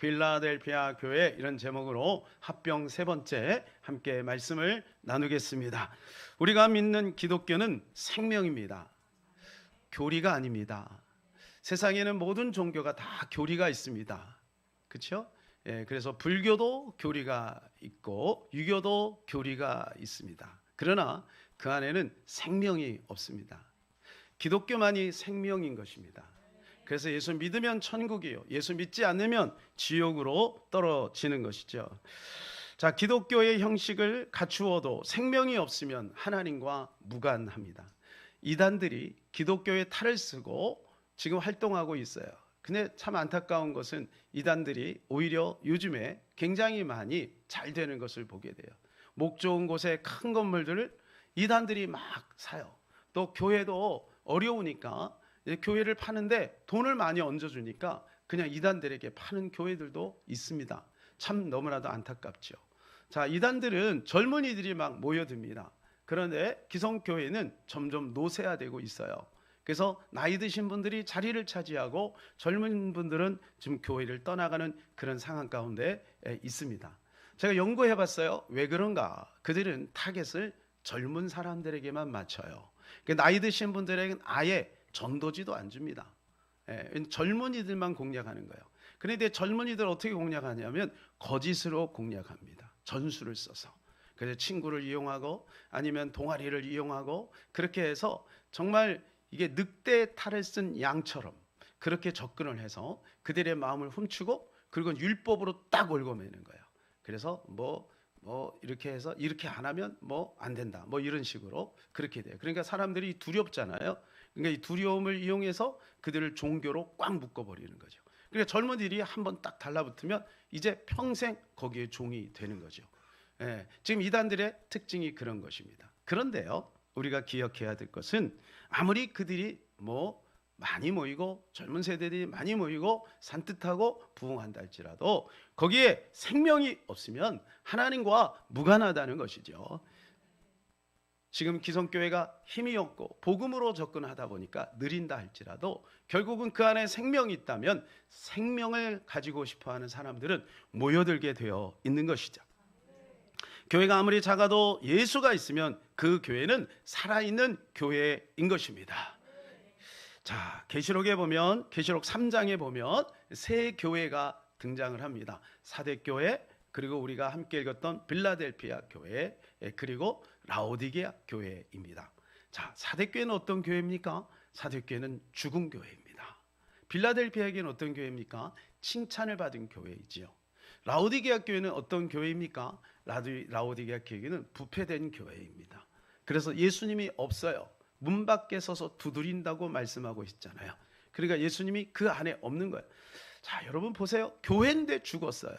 빌라델피아 교회, 이런 제목으로 합병 세 번째 함께 말씀을 나누겠습니다. 우리가 믿는 기독교는 생명입니다. 교리가 아닙니다. 세상에는 모든 종교가 다 교리가 있습니다. 그렇죠? 그래서 불교도 교리가 있고 유교도 교리가 있습니다. 그러나 그 안에는 생명이 없습니다. 기독교만이 생명인 것입니다. 그래서 예수 믿으면 천국이요, 예수 믿지 않으면 지옥으로 떨어지는 것이죠. 자, 기독교의 형식을 갖추어도 생명이 없으면 하나님과 무관합니다. 이단들이 기독교의 탈을 쓰고 지금 활동하고 있어요. 근데 참 안타까운 것은 이단들이 오히려 요즘에 굉장히 많이 잘 되는 것을 보게 돼요. 목 좋은 곳에 큰 건물들을 이단들이 막 사요. 또 교회도 어려우니까 교회를 파는데 돈을 많이 얹어주니까 그냥 이단들에게 파는 교회들도 있습니다. 참 너무나도 안타깝죠. 자, 이단들은 젊은이들이 막 모여듭니다. 그런데 기성교회는 점점 노쇠화되고 있어요. 그래서 나이 드신 분들이 자리를 차지하고 젊은 분들은 지금 교회를 떠나가는 그런 상황 가운데 있습니다. 제가 연구해 봤어요. 왜 그런가? 그들은 타겟을 젊은 사람들에게만 맞춰요. 나이 드신 분들에게는 아예 전도지도 안 줍니다. 젊은이들만 공략하는 거예요. 그런데 젊은이들 어떻게 공략하냐면 거짓으로 공략합니다. 전술을 써서. 그래서 친구를 이용하고 아니면 동아리를 이용하고 그렇게 해서 정말 이게 늑대의 탈을 쓴 양처럼 그렇게 접근을 해서 그들의 마음을 훔치고 그리고 율법으로 딱 얽어매는 거예요. 그래서 뭐 이렇게 해서 이렇게 안 하면 뭐 안 된다, 뭐 이런 식으로 그렇게 돼요. 그러니까 사람들이 두렵잖아요. 그러니까 이 두려움을 이용해서 그들을 종교로 꽉 묶어버리는 거죠. 그러니까 젊은이들이 한번 딱 달라붙으면 이제 평생 거기에 종이 되는 거죠. 지금 이단들의 특징이 그런 것입니다. 그런데요, 우리가 기억해야 될 것은 아무리 그들이 많이 모이고 젊은 세대들이 많이 모이고 산뜻하고 부흥한다 할지라도 거기에 생명이 없으면 하나님과 무관하다는 것이죠. 지금 기성교회가 힘이 없고 복음으로 접근하다 보니까 느린다 할지라도 결국은 그 안에 생명이 있다면 생명을 가지고 싶어하는 사람들은 모여들게 되어 있는 것이죠. 교회가 아무리 작아도 예수가 있으면 그 교회는 살아있는 교회인 것입니다. 자, 계시록에 보면, 계시록 3장에 보면 세 교회가 등장을 합니다. 사대교회, 그리고 우리가 함께 읽었던 빌라델피아 교회, 그리고 라오디게아 교회입니다. 자, 사대교회는 어떤 교회입니까? 사대교회는 죽은 교회입니다. 빌라델피아에게는 어떤 교회입니까? 칭찬을 받은 교회이지요. 라오디게아 교회는 어떤 교회입니까? 라오디게아 교회는 부패된 교회입니다. 그래서 예수님이 없어요. 문 밖에 서서 두드린다고 말씀하고 있잖아요. 그러니까 예수님이 그 안에 없는 거예요. 자, 여러분 보세요. 교회인데 죽었어요.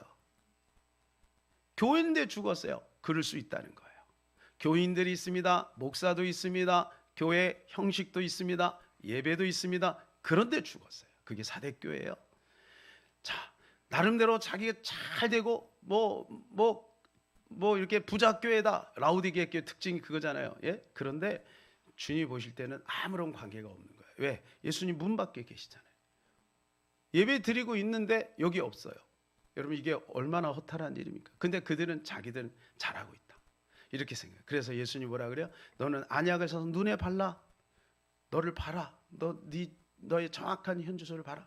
교회인데 죽었어요. 그럴 수 있다는 거예요. 교인들이 있습니다. 목사도 있습니다. 교회 형식도 있습니다. 예배도 있습니다. 그런데 죽었어요. 그게 사대교회예요. 자, 나름대로 자기가 잘 되고 이렇게 부자교회다. 라오디게아 교회 특징이 그거잖아요. 예? 그런데 주님이 보실 때는 아무런 관계가 없는 거예요. 왜? 예수님 문 밖에 계시잖아요. 예배 드리고 있는데 여기 없어요. 여러분, 이게 얼마나 허탈한 일입니까? 근데 그들은 자기들은 잘하고 있다, 이렇게 생각해요. 그래서 예수님 뭐라 그래요? 너는 안약을 사서 눈에 발라. 너를 봐라. 너의 정확한 현주소를 봐라.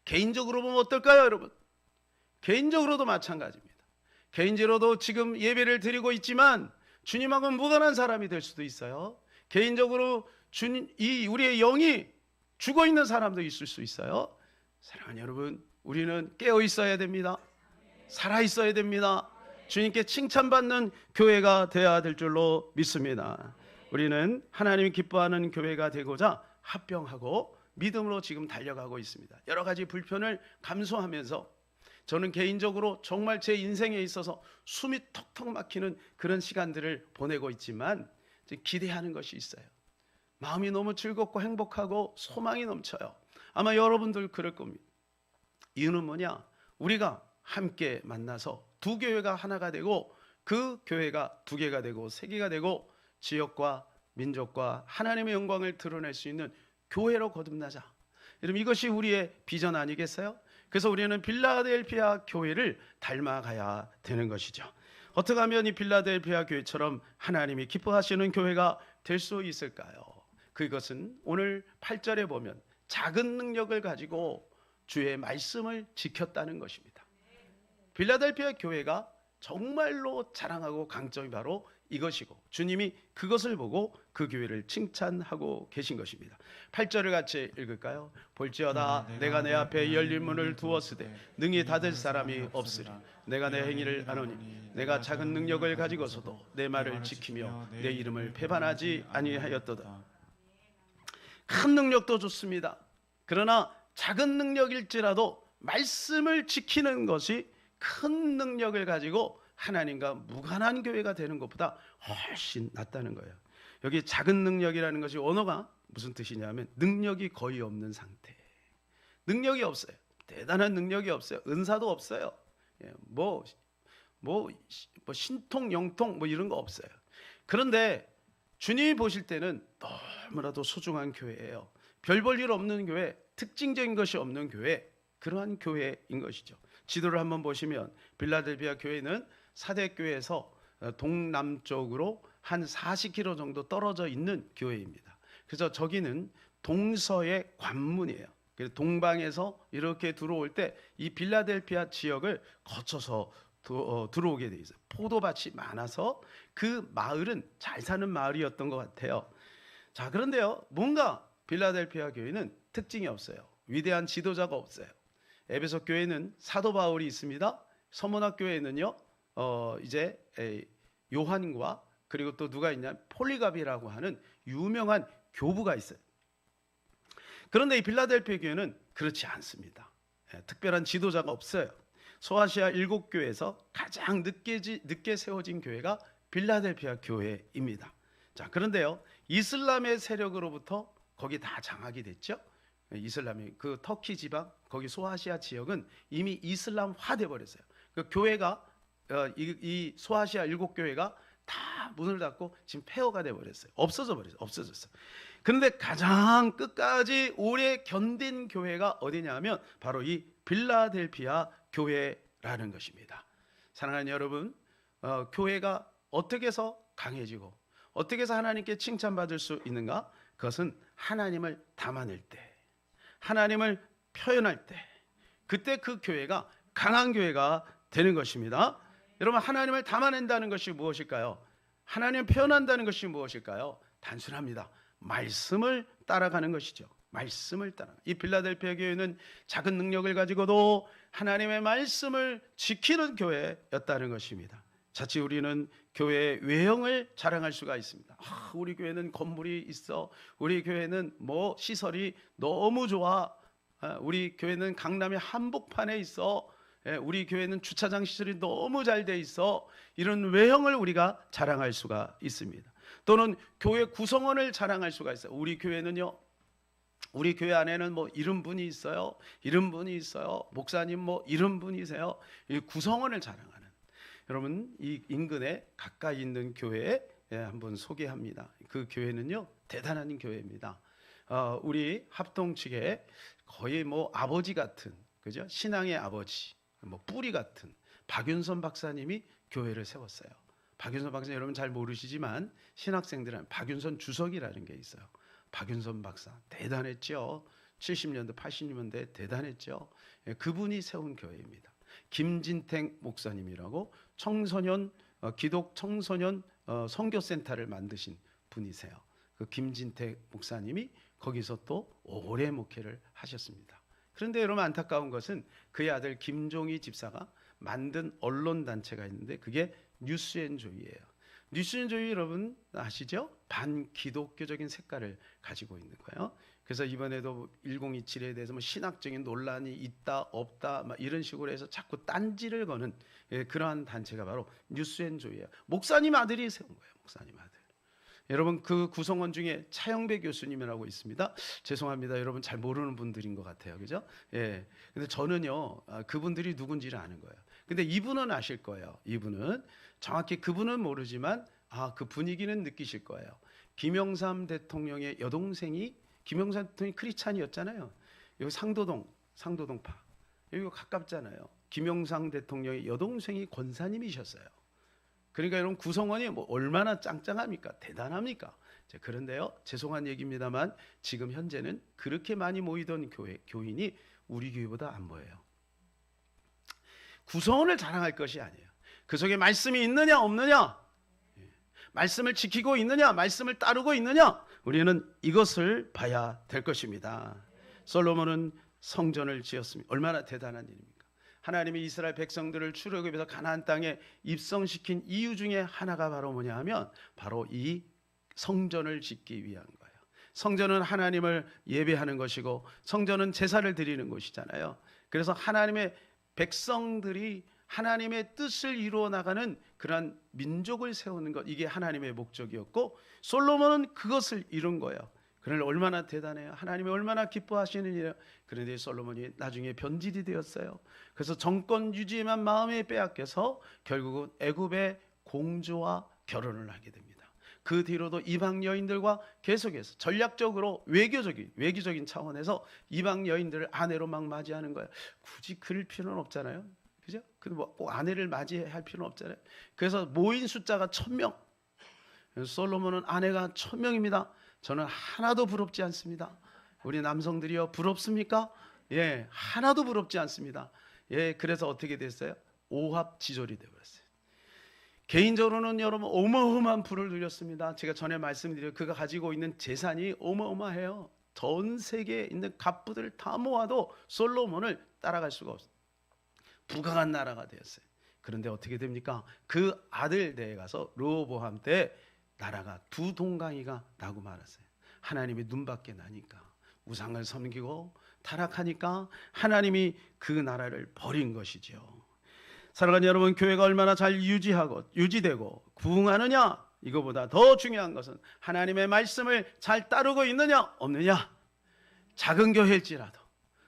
개인적으로 보면 어떨까요, 여러분? 개인적으로도 마찬가지입니다. 개인적으로도 지금 예배를 드리고 있지만 주님하고 무관한 사람이 될 수도 있어요. 개인적으로 우리의 영이 죽어 있는 사람도 있을 수 있어요. 사랑하는 여러분, 우리는 깨어 있어야 됩니다. 살아 있어야 됩니다. 주님께 칭찬받는 교회가 되어야 될 줄로 믿습니다. 우리는 하나님이 기뻐하는 교회가 되고자 합병하고 믿음으로 지금 달려가고 있습니다. 여러 가지 불편을 감수하면서 저는 개인적으로 정말 제 인생에 있어서 숨이 턱턱 막히는 그런 시간들을 보내고 있지만 기대하는 것이 있어요. 마음이 너무 즐겁고 행복하고 소망이 넘쳐요. 아마 여러분들 그럴 겁니다. 이유는 뭐냐? 우리가 함께 만나서 두 교회가 하나가 되고 그 교회가 두 개가 되고 세 개가 되고 지역과 민족과 하나님의 영광을 드러낼 수 있는 교회로 거듭나자. 여러분, 이것이 우리의 비전 아니겠어요? 그래서 우리는 빌라델피아 교회를 닮아가야 되는 것이죠. 어떻게 하면 이 빌라델피아 교회처럼 하나님이 기뻐하시는 교회가 될 수 있을까요? 그것은 오늘 8절에 보면 작은 능력을 가지고 주의 말씀을 지켰다는 것입니다. 빌라델피아 교회가 정말로 자랑하고 강점이 바로 이것이고 주님이 그것을 보고 그 교회를 칭찬하고 계신 것입니다. 8절을 같이 읽을까요? 볼지어다 내가 내 앞에 열린 문을 두었으되 능히 닫을 사람이 없으리. 내가 내 행위를 아노니 내가 작은 능력을 가지고서도 내 말을 지키며 내 이름을 배반하지 아니하였도다. 큰 능력도 좋습니다. 그러나 작은 능력일지라도 말씀을 지키는 것이 큰 능력을 가지고 하나님과 무관한 교회가 되는 것보다 훨씬 낫다는 거예요. 여기 작은 능력이라는 것이 언어가 무슨 뜻이냐면 능력이 거의 없는 상태. 능력이 없어요. 대단한 능력이 없어요. 은사도 없어요. 뭐 신통 영통 뭐 이런 거 없어요. 그런데 주님이 보실 때는 너무나도 소중한 교회예요. 별 볼 일 없는 교회, 특징적인 것이 없는 교회, 그러한 교회인 것이죠. 지도를 한번 보시면 빌라델피아 교회는 사대교회에서 동남쪽으로 한 40km 정도 떨어져 있는 교회입니다. 그래서 저기는 동서의 관문이에요. 그래서 동방에서 이렇게 들어올 때 이 빌라델피아 지역을 거쳐서 들어오게 돼 있어요. 포도밭이 많아서 그 마을은 잘 사는 마을이었던 것 같아요. 자, 그런데요, 뭔가 빌라델피아 교회는 특징이 없어요. 위대한 지도자가 없어요. 에베소 교회는 사도 바울이 있습니다. 서문학 교회는요, 이제 요한과 그리고 또 누가 있냐, 폴리갑이라고 하는 유명한 교부가 있어요. 그런데 이 빌라델피아 교회는 그렇지 않습니다. 특별한 지도자가 없어요. 소아시아 7교회에서 가장 늦게 세워진 교회가 빌라델피아 교회입니다. 자, 그런데요, 이슬람의 세력으로부터 거기 다 장악이 됐죠. 이슬람이 그 터키 지방 거기 소아시아 지역은 이미 이슬람화돼 버렸어요. 그 교회가 이 소아시아 7교회가 다 문을 닫고 지금 폐허가 돼 버렸어요. 없어졌어요. 그런데 가장 끝까지 오래 견딘 교회가 어디냐면 바로 이 빌라델피아 교회라는 것입니다. 사랑하는 여러분, 교회가 어떻게 해서 강해지고 어떻게 해서 하나님께 칭찬받을 수 있는가? 그것은 하나님을 담아낼 때, 하나님을 표현할 때, 그때 그 교회가 강한 교회가 되는 것입니다. 여러분, 하나님을 담아낸다는 것이 무엇일까요? 하나님을 표현한다는 것이 무엇일까요? 단순합니다. 말씀을 따라가는 것이죠. 말씀을 따라. 이 빌라델피아 교회는 작은 능력을 가지고도 하나님의 말씀을 지키는 교회였다는 것입니다. 자칫 우리는 교회의 외형을 자랑할 수가 있습니다. 우리 교회는 건물이 있어. 우리 교회는 뭐 시설이 너무 좋아. 우리 교회는 강남의 한복판에 있어. 우리 교회는 주차장 시설이 너무 잘 돼 있어. 이런 외형을 우리가 자랑할 수가 있습니다. 또는 교회 구성원을 자랑할 수가 있어요. 우리 교회는요, 우리 교회 안에는 뭐 이런 분이 있어요. 이런 분이 있어요. 목사님 뭐 이런 분이세요. 이 구성원을 자랑하는. 여러분, 이 인근에 가까이 있는 교회에 한번 소개합니다. 그 교회는요, 대단한 교회입니다. 우리 합동 측에 거의 뭐 아버지 같은, 그죠? 신앙의 아버지, 뭐 뿌리 같은 박윤선 박사님이 교회를 세웠어요. 박윤선 박사 여러분 잘 모르시지만 신학생들은 박윤선 주석이라는 게 있어요. 박윤선 박사 대단했죠. 70년대 80년대 대단했죠. 그분이 세운 교회입니다. 김진택 목사님이라고 청소년 기독 청소년 선교센터를 만드신 분이세요. 그 김진택 목사님이 거기서 또 오래 목회를 하셨습니다. 그런데 여러분, 안타까운 것은 그의 아들 김종희 집사가 만든 언론 단체가 있는데 그게 뉴스앤조이예요. 뉴스앤조이 여러분 아시죠? 반기독교적인 색깔을 가지고 있는 거예요. 그래서 이번에도 1027에 대해서 뭐 신학적인 논란이 있다 없다 막 이런 식으로 해서 자꾸 딴지를 거는 그러한 단체가 바로 뉴스앤조이예요. 목사님 아들이 세운 거예요. 목사님 아들. 여러분, 그 구성원 중에 차영배 교수님이라고 있습니다. 죄송합니다. 여러분 잘 모르는 분들인 것 같아요. 그죠? 예. 근데 저는요, 그분들이 누군지를 아는 거예요. 근데 이분은 아실 거예요. 이분은 정확히 그분은 모르지만 그 분위기는 느끼실 거예요. 김영삼 대통령의 여동생이 김영삼 대통령이 크리스찬이었잖아요. 여기 상도동파. 여기가 가깝잖아요. 김영삼 대통령의 여동생이 권사님이셨어요. 그러니까 여러분 구성원이 뭐 얼마나 짱짱합니까? 대단합니까? 그런데요, 죄송한 얘기입니다만 지금 현재는 그렇게 많이 모이던 교인이 우리 교회보다 안 보여요. 구성원을 자랑할 것이 아니에요. 그 속에 말씀이 있느냐 없느냐, 말씀을 지키고 있느냐, 말씀을 따르고 있느냐, 우리는 이것을 봐야 될 것입니다. 솔로몬은 성전을 지었습니다. 얼마나 대단한 일입니까? 하나님이 이스라엘 백성들을 출애굽에서 가나안 땅에 입성시킨 이유 중에 하나가 바로 뭐냐 하면 바로 이 성전을 짓기 위한 거예요. 성전은 하나님을 예배하는 것이고 성전은 제사를 드리는 곳이잖아요. 그래서 하나님의 백성들이 하나님의 뜻을 이루어 나가는 그러한 민족을 세우는 것, 이게 하나님의 목적이었고 솔로몬은 그것을 이룬 거예요. 그러나 얼마나 대단해요. 하나님이 얼마나 기뻐하시는 일이에요. 그런데 솔로몬이 나중에 변질이 되었어요. 그래서 정권 유지에만 마음에 빼앗겨서 결국은 애굽의 공주와 결혼을 하게 됩니다. 그 뒤로도 이방 여인들과 계속해서 전략적으로 외교적인 차원에서 이방 여인들을 아내로 막 맞이하는 거예요. 굳이 그럴 필요는 없잖아요. 그죠? 근데 뭐 꼭 아내를 맞이할 필요는 없잖아요. 그래서 모인 숫자가 1000명. 솔로몬은 아내가 1000명입니다. 저는 하나도 부럽지 않습니다. 우리 남성들이요, 부럽습니까? 예, 하나도 부럽지 않습니다. 예, 그래서 어떻게 됐어요? 오합지졸이 되어버렸어요. 개인적으로는 여러분 어마어마한 부를 누렸습니다. 제가 전에 말씀드린 그가 가지고 있는 재산이 어마어마해요. 전 세계에 있는 갑부들을 다 모아도 솔로몬을 따라갈 수가 없어요. 부강한 나라가 되었어요. 그런데 어떻게 됩니까? 그 아들 대에 가서 르호보암 때 나라가 두 동강이가 나고 말았어요. 하나님이 눈밖에 나니까 우상을 섬기고 타락하니까 하나님이 그 나라를 버린 것이죠. 사랑하는 여러분, 교회가 얼마나 잘 유지되고 부흥하느냐, 이거보다 더 중요한 것은 하나님의 말씀을 잘 따르고 있느냐 없느냐. 작은 교회일지라도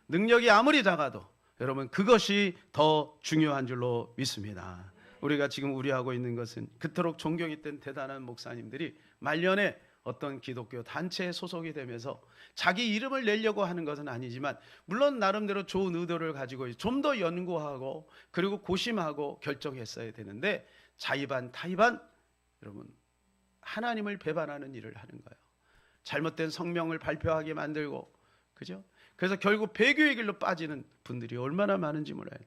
능력이 아무리 작아도 여러분 그것이 더 중요한 줄로 믿습니다. 우리가 지금 우려하고 있는 것은 그토록 존경했던 대단한 목사님들이 말년에 어떤 기독교 단체에 소속이 되면서 자기 이름을 내려고 하는 것은 아니지만 물론 나름대로 좋은 의도를 가지고 좀 더 연구하고 그리고 고심하고 결정했어야 되는데 자의반 타의반 여러분 하나님을 배반하는 일을 하는 거예요. 잘못된 성명을 발표하게 만들고, 그죠? 그래서 결국 배교의 길로 빠지는 분들이 얼마나 많은지 몰라요.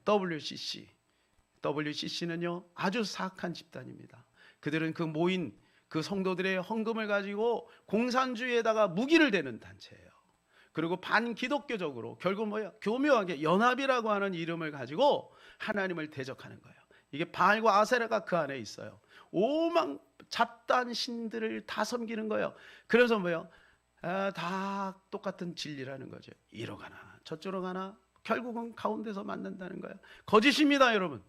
WCC는요 아주 사악한 집단입니다. 그들은 그 모인 그 성도들의 헌금을 가지고 공산주의에다가 무기를 대는 단체예요. 그리고 반기독교적으로 결국 뭐야? 교묘하게 연합이라고 하는 이름을 가지고 하나님을 대적하는 거예요. 이게 바알과 아세라가 그 안에 있어요. 오만 잡다한 신들을 다 섬기는 거예요. 그래서 뭐예요? 다 똑같은 진리라는 거죠. 이로 가나 저쪽으로 가나 결국은 가운데서 만난다는 거예요. 거짓입니다, 여러분.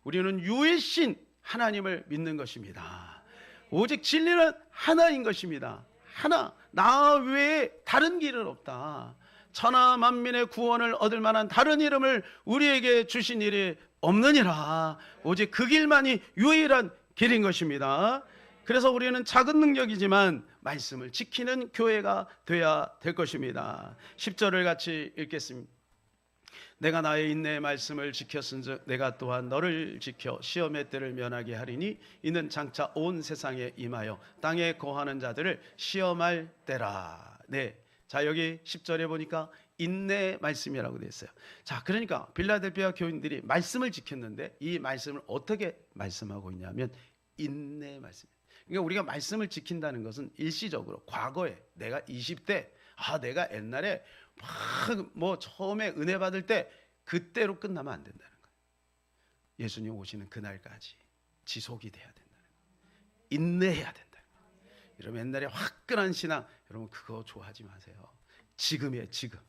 우리는 유일신 하나님을 믿는 것입니다. 오직 진리는 하나인 것입니다. 하나, 나 외에 다른 길은 없다. 천하 만민의 구원을 얻을 만한 다른 이름을 우리에게 주신 일이 없느니라. 오직 그 길만이 유일한 길인 것입니다. 그래서 우리는 작은 능력이지만 말씀을 지키는 교회가 되어야 될 것입니다. 10절을 같이 읽겠습니다. 내가 나의 인내의 말씀을 지켰은즉 내가 또한 너를 지켜 시험의 때를 면하게 하리니 이는 장차 온 세상에 임하여 땅에 거하는 자들을 시험할 때라. 네, 자 여기 10절에 보니까 인내의 말씀이라고 되어 있어요. 자, 그러니까 빌라델피아 교인들이 말씀을 지켰는데 이 말씀을 어떻게 말씀하고 있냐면 인내의 말씀. 그러니까 우리가 말씀을 지킨다는 것은 일시적으로 과거에 내가 20대 내가 옛날에 뭐 처음에 은혜 받을 때 그때로 끝나면 안 된다는 거예요. 예수님 오시는 그날까지 지속이 돼야 된다는 거예요. 인내해야 된다는 거예요. 여러분 옛날에 화끈한 신앙 여러분 그거 좋아하지 마세요. 지금이에요, 지금.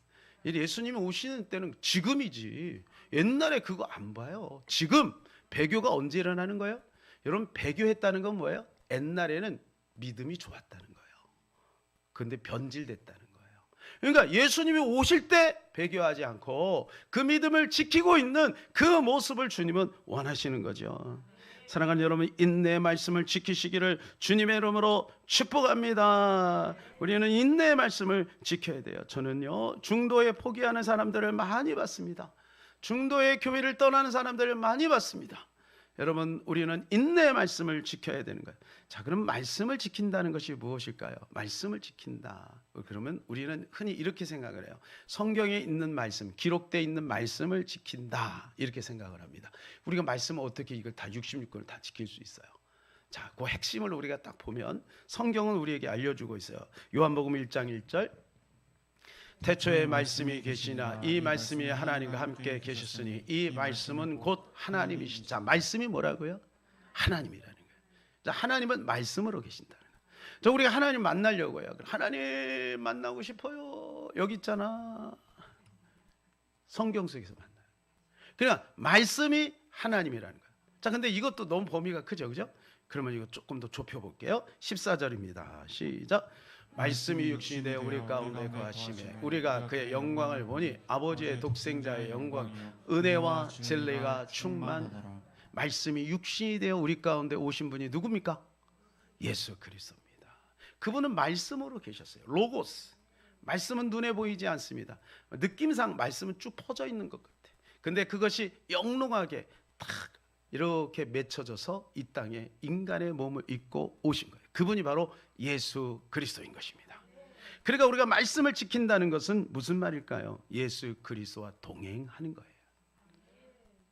예수님이 오시는 때는 지금이지. 옛날에 그거 안 봐요. 지금 배교가 언제 일어나는 거예요? 여러분 배교했다는 건 뭐예요? 옛날에는 믿음이 좋았다는 거예요. 그런데 변질됐다는 거예요. 그러니까 예수님이 오실 때 배교하지 않고 그 믿음을 지키고 있는 그 모습을 주님은 원하시는 거죠. 사랑하는 여러분, 인내의 말씀을 지키시기를 주님의 이름으로 축복합니다. 우리는 인내의 말씀을 지켜야 돼요. 저는요 중도에 포기하는 사람들을 많이 봤습니다. 중도의 교회를 떠나는 사람들을 많이 봤습니다. 여러분, 우리는 인내의 말씀을 지켜야 되는 거예요. 자, 그럼 말씀을 지킨다는 것이 무엇일까요? 말씀을 지킨다. 그러면 우리는 흔히 이렇게 생각을 해요. 성경에 있는 말씀, 기록되어 있는 말씀을 지킨다. 이렇게 생각을 합니다. 우리가 말씀을 어떻게 이걸 다 66권을 다 지킬 수 있어요? 자, 그 핵심을 우리가 딱 보면 성경은 우리에게 알려주고 있어요. 요한복음 1장 1절, 태초에 말씀이 계시나 이 말씀이 하나님과 함께 계셨으니 이 말씀은 곧 하나님이시다. 자, 말씀이 뭐라고요? 하나님이라는 거예요. 자, 하나님은 말씀으로 계신다는 거예요. 자, 우리가 하나님 만나려고 해요. 하나님 만나고 싶어요. 여기 있잖아. 성경 속에서 만나요. 그러니까 말씀이 하나님이라는 거예요. 자, 근데 이것도 너무 범위가 크죠, 그죠? 그러면 이거 조금 더 좁혀볼게요. 14절입니다. 시작. 말씀이 육신이 되어 우리 가운데 거하시매 우리가 그의 영광을 보니 아버지의 독생자의 영광, 은혜와 진리가 충만. 말씀이 육신이 되어 우리 가운데 오신 분이 누굽니까? 예수 그리스도입니다. 그분은 말씀으로 계셨어요. 로고스. 말씀은 눈에 보이지 않습니다. 느낌상 말씀은 쭉 퍼져 있는 것 같아. 근데 그것이 영롱하게 딱 이렇게 맺혀져서 이 땅에 인간의 몸을 입고 오신 거예요. 그분이 바로 예수 그리스도인 것입니다. 그러니까 우리가 말씀을 지킨다는 것은 무슨 말일까요? 예수 그리스도와 동행하는 거예요.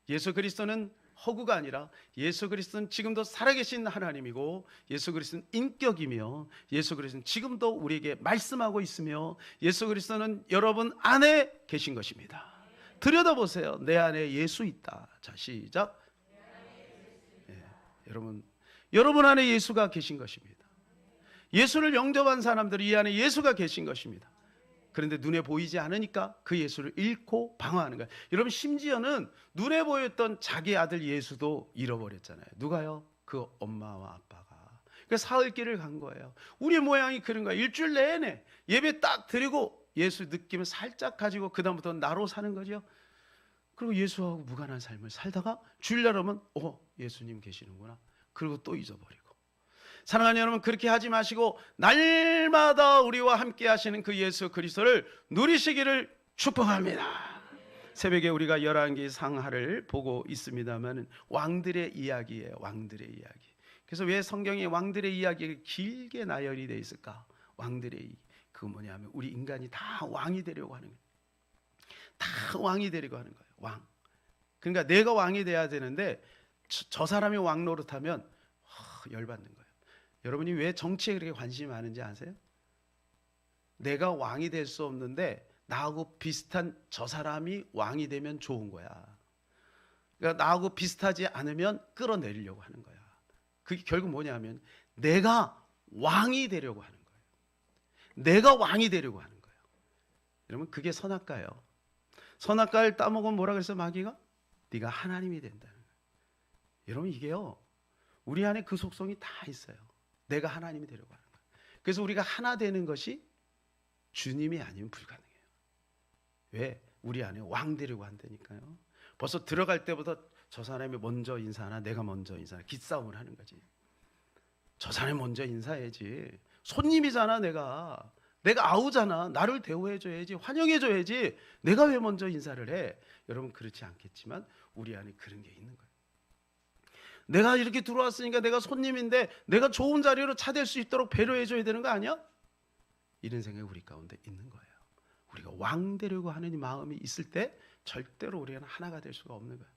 예수 그리스도는 허구가 아니라 예수 그리스도는 지금도 살아계신 하나님이고, 예수 그리스도는 인격이며, 예수 그리스도는 지금도 우리에게 말씀하고 있으며, 예수 그리스도는 여러분 안에 계신 것입니다. 들여다보세요. 내 안에 예수 있다. 자, 시작. 여러분 안에 예수가 계신 것입니다. 예수를 영접한 사람들이 이 안에 예수가 계신 것입니다. 그런데 눈에 보이지 않으니까 그 예수를 잃고 방황하는 거예요. 여러분, 심지어는 눈에 보였던 자기 아들 예수도 잃어버렸잖아요. 누가요? 그 엄마와 아빠가. 그래서 사흘길을 간 거예요. 우리 모양이 그런 거예요. 일주일 내내 예배 딱 드리고 예수 느낌을 살짝 가지고 그 다음부터 나로 사는 거죠. 그리고 예수하고 무관한 삶을 살다가 주일날 오면 예수님 계시는구나. 그리고 또 잊어버리고. 사랑하는 여러분, 그렇게 하지 마시고 날마다 우리와 함께 하시는 그 예수 그리스도를 누리시기를 축복합니다. 새벽에 우리가 열왕기 상하를 보고 있습니다만 왕들의 이야기예요. 왕들의 이야기. 그래서 왜 성경에 왕들의 이야기가 길게 나열이 되어 있을까? 왕들의 그 뭐냐면 우리 인간이 다 왕이 되려고 하는 거예요. 다 왕이 되려고 하는 거예요. 왕. 그러니까 내가 왕이 돼야 되는데 저 사람이 왕 노릇하면 열받는 거예요. 여러분이 왜 정치에 그렇게 관심이 많은지 아세요? 내가 왕이 될 수 없는데 나하고 비슷한 저 사람이 왕이 되면 좋은 거야. 그러니까 나하고 비슷하지 않으면 끌어내리려고 하는 거야. 그게 결국 뭐냐면 내가 왕이 되려고 하는 거예요. 내가 왕이 되려고 하는 거예요. 여러분, 그게 선악과예요. 선악과를 따먹으면 뭐라 그랬어요, 마귀가? 네가 하나님이 된다는 거예요. 여러분, 이게요, 우리 안에 그 속성이 다 있어요. 내가 하나님이 되려고 하는 거예요. 그래서 우리가 하나 되는 것이 주님이 아니면 불가능해요. 왜? 우리 안에 왕 되려고 한다니까요. 벌써 들어갈 때부터 저 사람이 먼저 인사하나 내가 먼저 인사하나 기싸움을 하는 거지. 저 사람이 먼저 인사해야지. 손님이잖아. 내가 아우잖아. 나를 대우해줘야지, 환영해줘야지. 내가 왜 먼저 인사를 해? 여러분, 그렇지 않겠지만 우리 안에 그런 게 있는 거예요. 내가 이렇게 들어왔으니까 내가 손님인데 내가 좋은 자리로 차댈 수 있도록 배려해줘야 되는 거 아니야? 이런 생각이 우리 가운데 있는 거예요. 우리가 왕 되려고 하는 이 마음이 있을 때 절대로 우리는 하나가 될 수가 없는 거예요.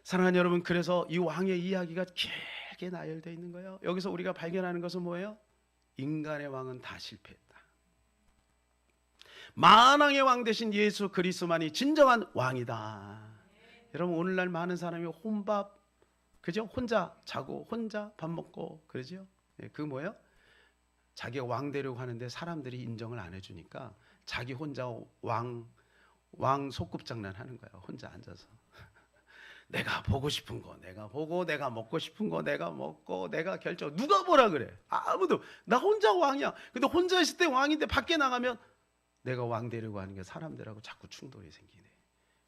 사랑하는 여러분, 그래서 이 왕의 이야기가 길게 나열되어 있는 거예요. 여기서 우리가 발견하는 것은 뭐예요? 인간의 왕은 다 실패했다. 만왕의 왕 대신 예수 그리스도만이 진정한 왕이다. 여러분, 오늘날 많은 사람이 혼밥, 그죠? 혼자 자고 혼자 밥 먹고 그러죠? 그 뭐예요? 자기가 왕 되려고 하는데 사람들이 인정을 안 해주니까 자기 혼자 왕 소꿉장난 하는 거야. 혼자 앉아서 내가 보고 싶은 거 내가 보고, 내가 먹고 싶은 거 내가 먹고, 내가 결정. 누가 뭐라 그래? 아무도. 나 혼자 왕이야. 근데 혼자 있을 때 왕인데 밖에 나가면 내가 왕 되려고 하는 게 사람들하고 자꾸 충돌이 생기네.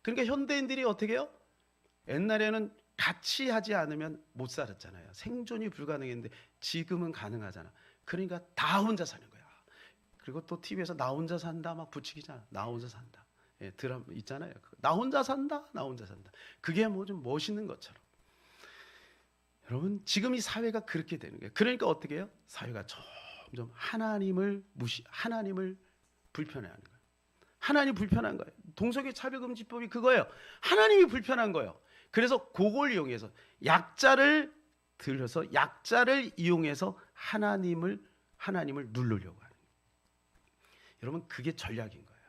그러니까 현대인들이 어떻게 해요? 옛날에는 같이 하지 않으면 못 살았잖아요. 생존이 불가능했는데 지금은 가능하잖아. 그러니까 다 혼자 사는 거야. 그리고 또 TV에서 나 혼자 산다 막 부추기잖아. 나 혼자 산다. 예, 드라마 있잖아요. 나 혼자 산다, 나 혼자 산다. 그게 뭐 좀 멋있는 것처럼. 여러분, 지금 이 사회가 그렇게 되는 거예요. 그러니까 어떻게 해요? 사회가 점점 하나님을 불편해하는 거예요. 하나님 불편한 거예요. 동성애 차별금지법이 그거예요. 하나님이 불편한 거예요. 그래서 그걸 이용해서 약자를 이용해서 하나님을 누르려고 하는 거예요. 여러분, 그게 전략인 거예요.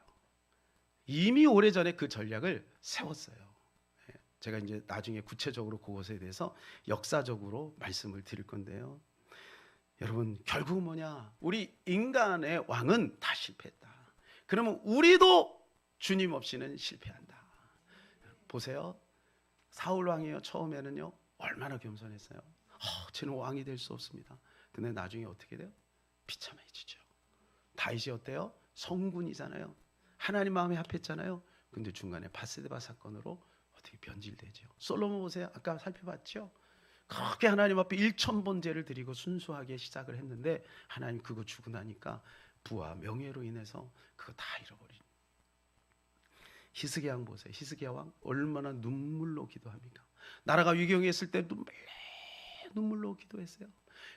이미 오래전에 그 전략을 세웠어요. 제가 이제 나중에 구체적으로 그것에 대해서 역사적으로 말씀을 드릴 건데요. 여러분, 결국은 뭐냐? 우리 인간의 왕은 다 실패했다. 그러면 우리도 주님 없이는 실패한다. 보세요. 사울 왕이요, 처음에는요 얼마나 겸손했어요. 쟤는 왕이 될 수 없습니다. 근데 나중에 어떻게 돼요? 비참해지죠. 다윗이 어때요? 성군이잖아요. 하나님 마음에 합했잖아요. 근데 중간에 바세바 사건으로 어떻게 변질되죠. 솔로몬 보세요. 아까 살펴봤죠. 그렇게 하나님 앞에 1000번제를 드리고 순수하게 시작을 했는데 하나님 그거 주고 나니까 부와 명예로 인해서 그거 다 잃어버린. 히스기야 왕 보세요. 히스기야 왕 얼마나 눈물로 기도합니까? 나라가 위경에 있을 때 눈물로 기도했어요.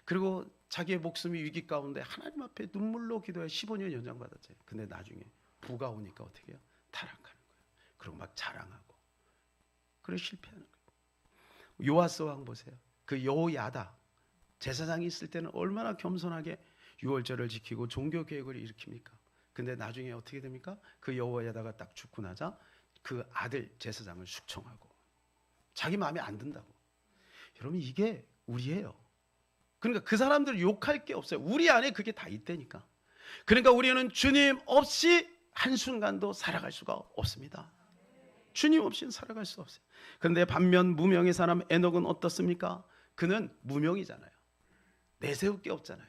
그리고 자기의 목숨이 위기 가운데 하나님 앞에 눈물로 기도해 15년 연장받았어요. 근데 나중에 부가 오니까 어떻게 해요? 타락하는 거예요. 그리고 막 자랑하고. 그래 실패하는 거예요. 요아스 왕 보세요. 그 여호야다 제사장이 있을 때는 얼마나 겸손하게 유월절을 지키고 종교 계획을 일으킵니까? 근데 나중에 어떻게 됩니까? 그 여호야다가 딱 죽고 나자 그 아들 제사장을 숙청하고 자기 마음에 안 든다고. 여러분, 이게 우리예요. 그러니까 그 사람들 욕할 게 없어요. 우리 안에 그게 다 있다니까. 그러니까 우리는 주님 없이 한순간도 살아갈 수가 없습니다. 주님 없이는 살아갈 수 없어요. 그런데 반면 무명의 사람 에녹은 어떻습니까? 그는 무명이잖아요. 내세울 게 없잖아요.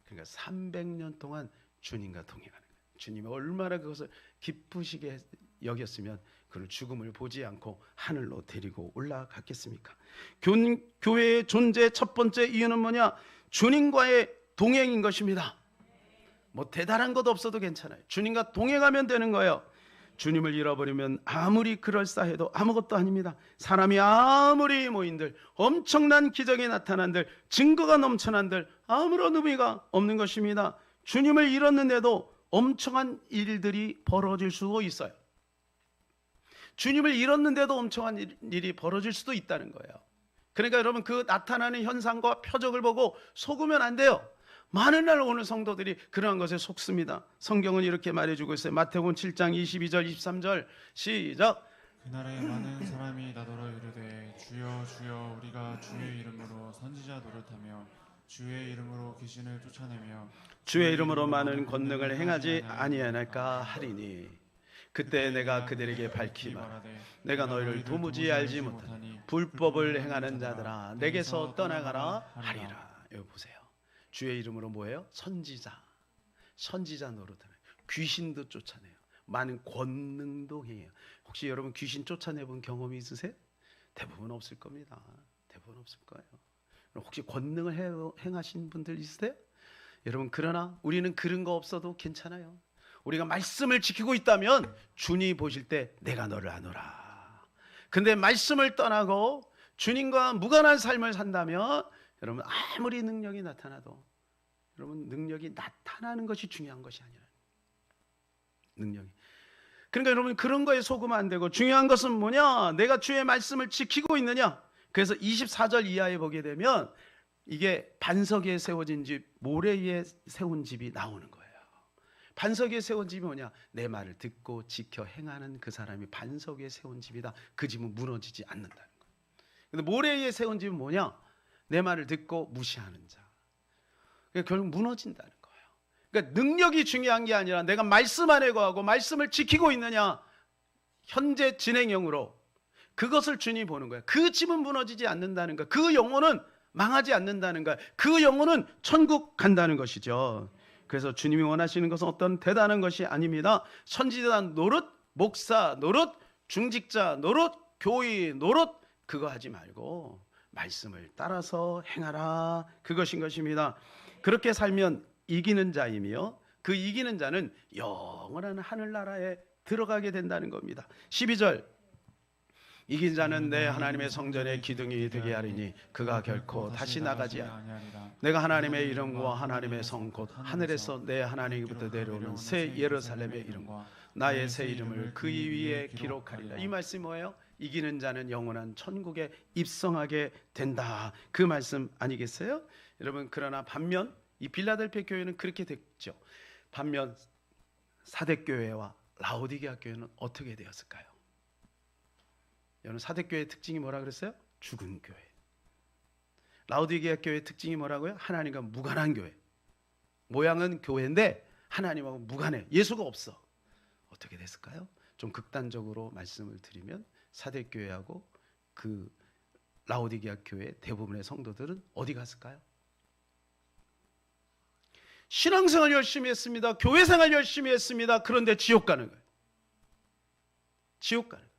그러니까 300년 동안 주님과 동행하는 거예요. 주님이 얼마나 그것을 기쁘시게 여겼으면 그를 죽음을 보지 않고 하늘로 데리고 올라갔겠습니까? 교회의 존재 첫 번째 이유는 뭐냐? 주님과의 동행인 것입니다. 뭐 대단한 것 없어도 괜찮아요. 주님과 동행하면 되는 거예요. 주님을 잃어버리면 아무리 그럴싸해도 아무것도 아닙니다. 사람이 아무리 모인들, 엄청난 기적이 나타난들, 증거가 넘쳐난들 아무런 의미가 없는 것입니다. 주님을 잃었는데도 엄청난 일들이 벌어질 수도 있어요. 주님을 잃었는데도 엄청난 일이 벌어질 수도 있다는 거예요. 그러니까 여러분, 그 나타나는 현상과 표적을 보고 속으면 안 돼요. 많은 날 오늘 성도들이 그러한 것에 속습니다. 성경은 이렇게 말해주고 있어요. 마태복음 7장 22절 23절 시작. 그날에 많은 사람이 나더러 이르되 주여 주여 우리가 주의 이름으로 선지자 노릇하며 주의 이름으로 귀신을 쫓아내며 주의 이름으로 많은 권능을 행하지 아니하나이까 하리니 그때 내가 그들에게 밝히마 내가 너희를 도무지 알지 못하니 불법을 행하는 자들아 내게서 떠나가라 하리라. 여기 보세요. 주의 이름으로 뭐예요? 선지자 노릇하며 귀신도 쫓아내요. 많은 권능도 행해요. 혹시 여러분 귀신 쫓아내본 경험이 있으세요? 대부분 없을 겁니다. 대부분 없을 거예요. 혹시 권능을 행하신 분들 있으세요? 여러분, 그러나 우리는 그런 거 없어도 괜찮아요. 우리가 말씀을 지키고 있다면 주님이 보실 때 내가 너를 아노라. 근데 말씀을 떠나고 주님과 무관한 삶을 산다면 여러분, 아무리 능력이 나타나도 여러분, 능력이 나타나는 것이 중요한 것이 아니라 능력이. 그러니까 여러분, 그런 거에 속으면 안 되고 중요한 것은 뭐냐? 내가 주의 말씀을 지키고 있느냐? 그래서 24절 이하에 보게 되면 이게 반석 위에 세워진 집, 모래 위에 세운 집이 나오는 거예요. 반석 위에 세운 집이 뭐냐? 내 말을 듣고 지켜 행하는 그 사람이 반석 위에 세운 집이다. 그 집은 무너지지 않는다는 거예요. 근데 모래 위에 세운 집은 뭐냐? 내 말을 듣고 무시하는 자. 그러니까 결국 무너진다는 거예요. 그러니까 능력이 중요한 게 아니라 내가 말씀 안에 거하고 말씀을 지키고 있느냐, 현재 진행형으로 그것을 주님이 보는 거예요. 그 집은 무너지지 않는다는 거, 그 영혼은 망하지 않는다는 거예요. 그 영혼은 천국 간다는 것이죠. 그래서 주님이 원하시는 것은 어떤 대단한 것이 아닙니다. 선지자 노릇, 목사 노릇, 중직자 노릇, 교의 노릇, 그거 하지 말고 말씀을 따라서 행하라, 그것인 것입니다. 그렇게 살면 이기는 자이며 그 이기는 자는 영원한 하늘나라에 들어가게 된다는 겁니다. 12절 이긴 자는 내 하나님의 성전의 기둥이 되게 하리니 그가 결코 다시 나가지 아니하리라. 내가 하나님의 이름과 하나님의 성 곧 하늘에서 내 하나님으로부터 내려오는 새 예루살렘의 이름과 나의 새 이름을 그 위에 기록하리라. 이 말씀이 뭐예요? 이기는 자는 영원한 천국에 입성하게 된다. 그 말씀 아니겠어요? 여러분, 그러나 반면 이 빌라델피아 교회는 그렇게 됐죠. 반면 사대교회와 라오디게아 교회는 어떻게 되었을까요? 여러분, 사대교회의 특징이 뭐라 그랬어요? 죽은 교회. 라오디게아 교회의 특징이 뭐라고요? 하나님과 무관한 교회. 모양은 교회인데 하나님하고 무관해. 예수가 없어. 어떻게 됐을까요? 좀 극단적으로 말씀을 드리면 사대교회하고 그 라오디게아 교회 대부분의 성도들은 어디 갔을까요? 신앙생활 열심히 했습니다. 교회생활 열심히 했습니다. 그런데 지옥 가는 거예요. 지옥 가는 거예요.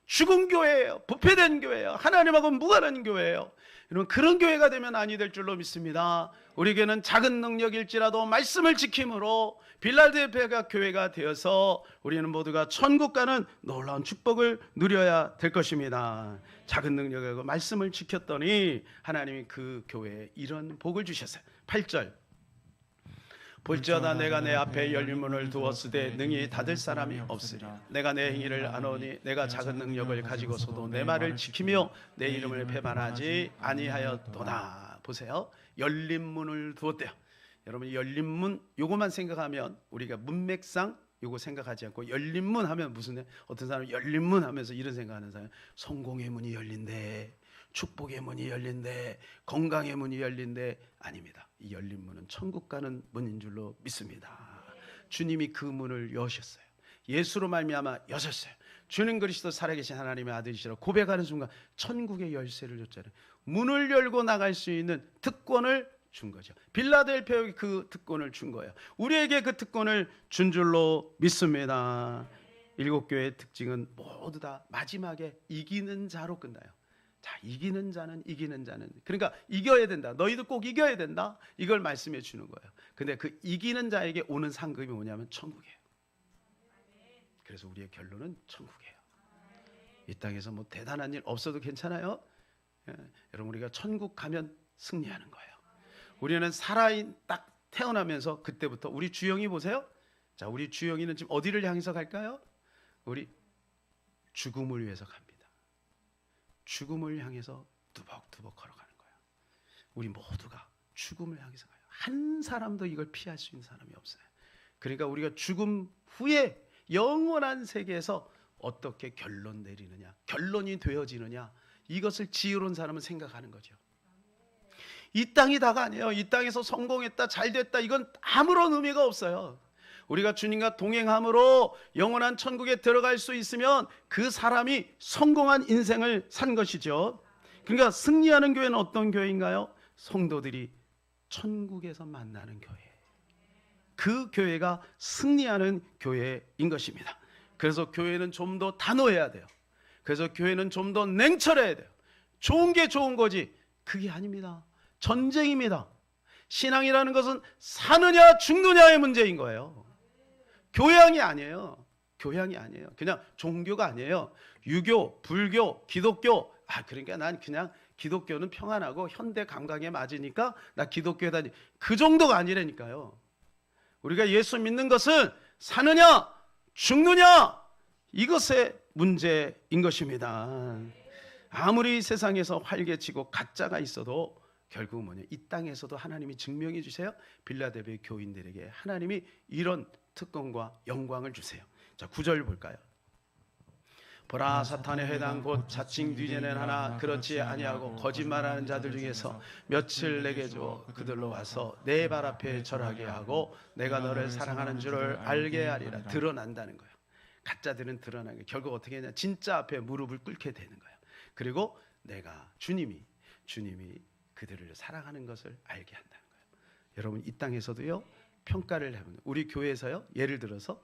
죽은 교회예요. 부패된 교회예요. 하나님하고 무관한 교회예요. 여러분, 그런 교회가 되면 아니 될 줄로 믿습니다. 우리 교회는 작은 능력일지라도 말씀을 지킴으로 빌라델피아 교회가 되어서 우리는 모두가 천국 가는 놀라운 축복을 누려야 될 것입니다. 작은 능력이고 말씀을 지켰더니 하나님이 그 교회에 이런 복을 주셨어요. 8절 볼지어다 내가 내 앞에 열린 문을 두었으되 능히 닫을 사람이 없으리라. 내가 내 행위를 아노니 내가 작은 능력을 가지고서도 내 말을 지키며 내 이름을 배반하지 아니하였도다. 보세요. 열린 문을 두었대요. 여러분, 열린 문 요거만 생각하면 우리가 문맥상 요거 생각하지 않고 열린 문 하면 무슨, 어떤 사람은 열린 문 하면서 이런 생각하는 사람, 성공의 문이 열린대, 축복의 문이 열린대, 건강의 문이 열린대. 아닙니다. 이 열린 문은 천국 가는 문인 줄로 믿습니다. 주님이 그 문을 여셨어요. 예수로 말미암아 여셨어요. 주는 그리스도 살아계신 하나님의 아들이시라 고백하는 순간 천국의 열쇠를 줬잖아요. 문을 열고 나갈 수 있는 특권을 준 거죠. 빌라델피아에 그 특권을 준 거예요. 우리에게 그 특권을 준 줄로 믿습니다. 일곱 교회의 특징은 모두 다 마지막에 이기는 자로 끝나요. 자, 이기는 자는 그러니까 이겨야 된다. 너희도 꼭 이겨야 된다. 이걸 말씀해 주는 거예요. 근데 그 이기는 자에게 오는 상급이 뭐냐면 천국이에요. 그래서 우리의 결론은 천국이에요. 이 땅에서 뭐 대단한 일 없어도 괜찮아요. 예, 여러분, 우리가 천국 가면 승리하는 거예요. 우리는 살아인 딱 태어나면서 그때부터 우리 주영이 보세요. 자, 우리 주영이는 지금 어디를 향해서 갈까요? 우리 죽음을 위해서 갑니다. 죽음을 향해서 두벅두벅 걸어가는 거예요. 우리 모두가 죽음을 향해서 가요. 한 사람도 이걸 피할 수 있는 사람이 없어요. 그러니까 우리가 죽음 후에 영원한 세계에서 어떻게 결론 내리느냐, 결론이 되어지느냐, 이것을 지혜로운 사람은 생각하는 거죠. 이 땅이 다가 아니에요. 이 땅에서 성공했다, 잘됐다, 이건 아무런 의미가 없어요. 우리가 주님과 동행함으로 영원한 천국에 들어갈 수 있으면 그 사람이 성공한 인생을 산 것이죠. 그러니까 승리하는 교회는 어떤 교회인가요? 성도들이 천국에서 만나는 교회. 그 교회가 승리하는 교회인 것입니다. 그래서 교회는 좀 더 단호해야 돼요. 그래서 교회는 좀 더 냉철해야 돼요. 좋은 게 좋은 거지 그게 아닙니다. 전쟁입니다. 신앙이라는 것은 사느냐 죽느냐의 문제인 거예요. 교양이 아니에요. 교양이 아니에요. 그냥 종교가 아니에요. 유교, 불교, 기독교. 그러니까 난 그냥 기독교는 평안하고 현대 감각에 맞으니까 나 기독교에 다니. 그 정도가 아니라니까요. 우리가 예수 믿는 것은 사느냐 죽느냐 이것의 문제인 것입니다. 아무리 세상에서 활개치고 가짜가 있어도 결국 뭐냐, 이 땅에서도 하나님이 증명해 주세요. 빌라델피아 교인들에게 하나님이 이런 특권과 영광을 주세요. 자, 9절 볼까요? 보라, 사탄의 회당 곧 자칭 뒤져낸 하나 그렇지 아니하고 거짓말하는 자들 중에서 며칠 내게 줘 그들로 와서 내 발 앞에 절하게 하고 내가 너를 사랑하는 줄을 알게 하리라. 드러난다는 거예요. 가짜들은 드러나는 거예요. 결국 어떻게 하냐, 진짜 앞에 무릎을 꿇게 되는 거예요. 그리고 내가 주님이 그들을 사랑하는 것을 알게 한다는 거예요. 여러분, 이 땅에서도요 평가를 해보는, 우리 교회에서요 예를 들어서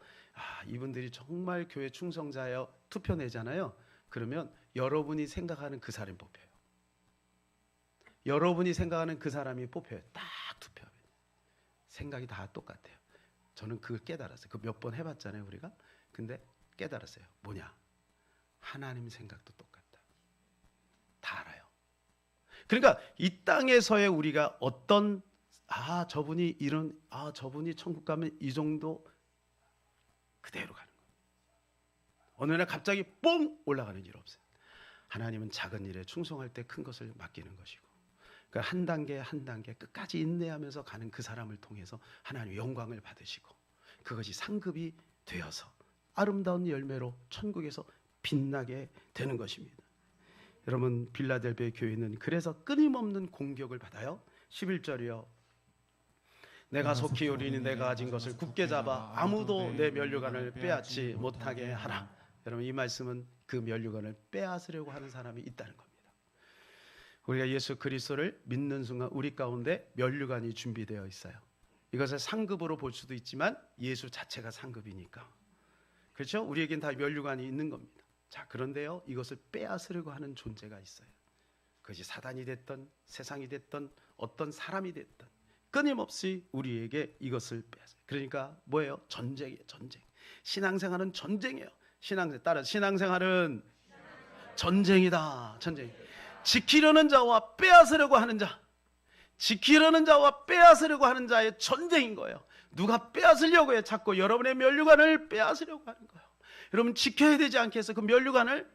이분들이 정말 교회 충성자예요 투표 내잖아요. 그러면 여러분이 생각하는 그 사람이 뽑혀요. 여러분이 생각하는 그 사람이 뽑혀요. 딱 투표하면 생각이 다 똑같아요. 저는 그걸 깨달았어요. 그 몇 번 해봤잖아요 우리가. 근데 깨달았어요. 뭐냐? 하나님 생각도 똑같다. 다 알아요. 그러니까 이 땅에서의 우리가 어떤 저분이 이런 저분이 천국 가면 이 정도 그대로 가는 거예요. 어느 날 갑자기 뽕 올라가는 일 없어요. 하나님은 작은 일에 충성할 때 큰 것을 맡기는 것이고, 그러니까 한 단계 한 단계 끝까지 인내하면서 가는 그 사람을 통해서 하나님 영광을 받으시고, 그것이 상급이 되어서 아름다운 열매로 천국에서 빛나게 되는 것입니다. 여러분, 빌라델비아 교회는 그래서 끊임없는 공격을 받아요. 11절이요. 내가 속히 오리니 내가 가진 것을 굳게 잡아 아무도 내 면류관을 빼앗지 못하게 하라. 여러분, 이 말씀은 그 면류관을 빼앗으려고 하는 사람이 있다는 겁니다. 우리가 예수 그리스도를 믿는 순간 우리 가운데 면류관이 준비되어 있어요. 이것을 상급으로 볼 수도 있지만 예수 자체가 상급이니까, 그렇죠? 우리에겐 다 면류관이 있는 겁니다. 자, 그런데요, 이것을 빼앗으려고 하는 존재가 있어요. 그것이 사단이 됐던 세상이 됐던 어떤 사람이 됐던 끊임없이 우리에게 이것을 빼앗아요. 그러니까 뭐예요? 전쟁이에요. 전쟁. 신앙생활은 전쟁이에요. 신앙생활은 전쟁이다. 전쟁. 지키려는 자와 빼앗으려고 하는 자, 지키려는 자와 빼앗으려고 하는 자의 전쟁인 거예요. 누가 빼앗으려고 해? 자꾸 여러분의 면류관을 빼앗으려고 하는 거예요. 여러분, 지켜야 되지 않겠어요? 그 면류관을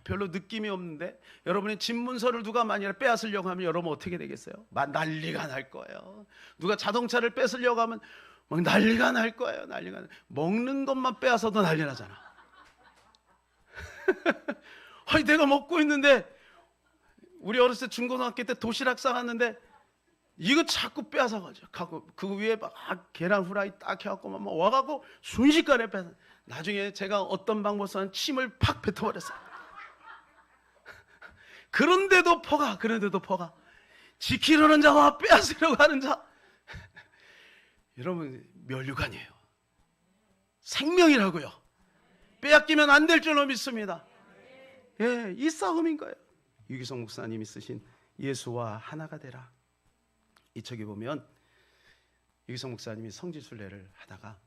별로 느낌이 없는데, 여러분의 집문서를 누가 만약 빼앗으려고 하면 여러분 어떻게 되겠어요? 난리가 날 거예요. 누가 자동차를 뺏으려고 하면 막 난리가 날 거예요. 난리가. 먹는 것만 빼앗아도 난리 나잖아. 아니, 내가 먹고 있는데, 우리 어렸을 때 중고등학교 때 도시락 싸갔는데 이거 자꾸 빼앗아가지고 그 위에 막 계란 후라이 딱 해갖고 막 와갖고 순식간에 빼앗아. 나중에 제가 어떤 방법 써서 침을 팍 뱉어버렸어요. 그런데도 퍼가. 지키려는 자와 빼앗으려고 하는 자. 여러분, 면류관이에요. 생명이라고요. 빼앗기면 안 될 줄로 믿습니다. 예, 이 싸움인 거예요. 유기성 목사님이 쓰신 예수와 하나가 되라. 이 책에 보면 유기성 목사님이 성지순례를 하다가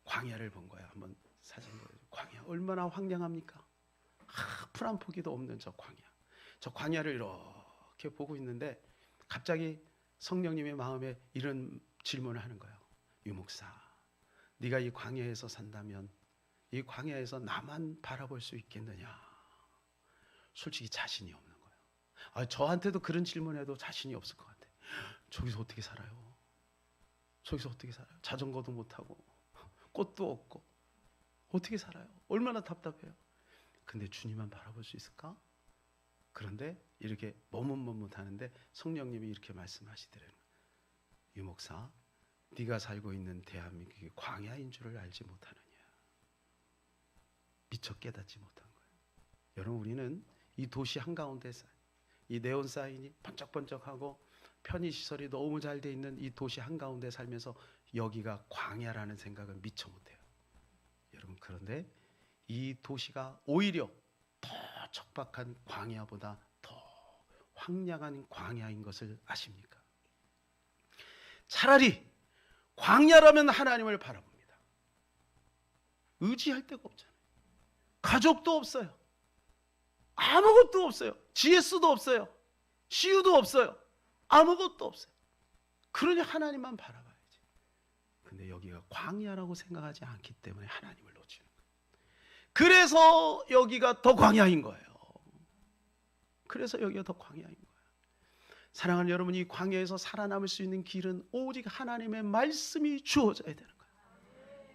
광야를 본 거예요. 한번 사진 보여줘요. 광야 얼마나 황량합니까? 풀 한 포기도 없는 저 광야. 저 광야를 이렇게 보고 있는데 갑자기 성령님의 마음에 이런 질문을 하는 거예요. 유 목사, 네가 이 광야에서 산다면 이 광야에서 나만 바라볼 수 있겠느냐? 솔직히 자신이 없는 거예요. 저한테도 그런 질문해도 자신이 없을 것 같아요. 저기서 어떻게 살아요? 저기서 어떻게 살아요? 자전거도 못 타고 꽃도 없고 어떻게 살아요? 얼마나 답답해요. 근데 주님만 바라볼 수 있을까? 그런데 이렇게 머뭇머뭇하는데 성령님이 이렇게 말씀하시더래요. 유 목사, 네가 살고 있는 대한민국이 광야인 줄을 알지 못하느냐? 미처 깨닫지 못한 거예요. 여러분, 우리는 이 도시 한가운데 이 네온 사인이 번쩍번쩍하고 편의시설이 너무 잘 돼 있는 이 도시 한가운데 살면서 여기가 광야라는 생각은 미처 못해요. 여러분, 그런데 이 도시가 오히려 더 척박한 광야보다 더 황량한 광야인 것을 아십니까? 차라리 광야라면 하나님을 바라봅니다. 의지할 데가 없잖아요. 가족도 없어요. 아무것도 없어요. GS도 없어요. CU도 없어요. 아무것도 없어요. 그러니 하나님만 바라봐야지. 근데 여기가 광야라고 생각하지 않기 때문에 하나님을 놓치는 거예요. 그래서 여기가 더 광야인 거예요. 그래서 여기가 더 광야인 거예요. 사랑하는 여러분, 이 광야에서 살아남을 수 있는 길은 오직 하나님의 말씀이 주어져야 되는 거예요.